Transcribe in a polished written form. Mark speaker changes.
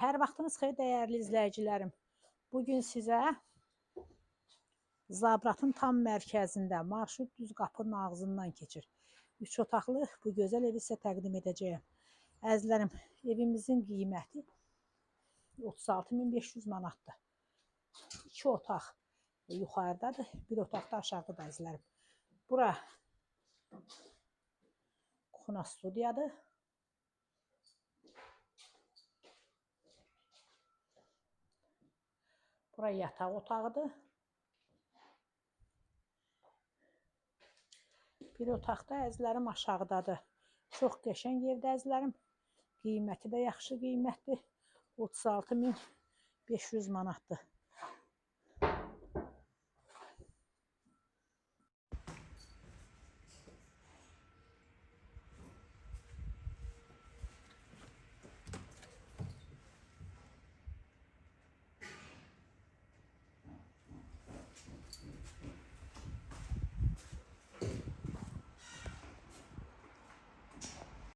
Speaker 1: Hər vaxtınız xeyir dəyərli izləyicilərim. Bugün sizə Zabratın tam mərkəzində marşrut düz qapının ağzından keçir. 3 otaqlı bu gözəl evi sizə təqdim edəcəyəm. Əzizlərim, evimizin qiyməti 36.500 manatdır. 2 otaq yuxarıdadır, 1 otaq da aşağıdadır əzizlərim. Bura kuxna studiyadır. Bura yataq otağıdır. Bir otaqda əzizlərim aşağıdadır. Çox qəşəng evdə əzizlərim. Qiyməti də yaxşı qiymətdir. 36.500 manatdır.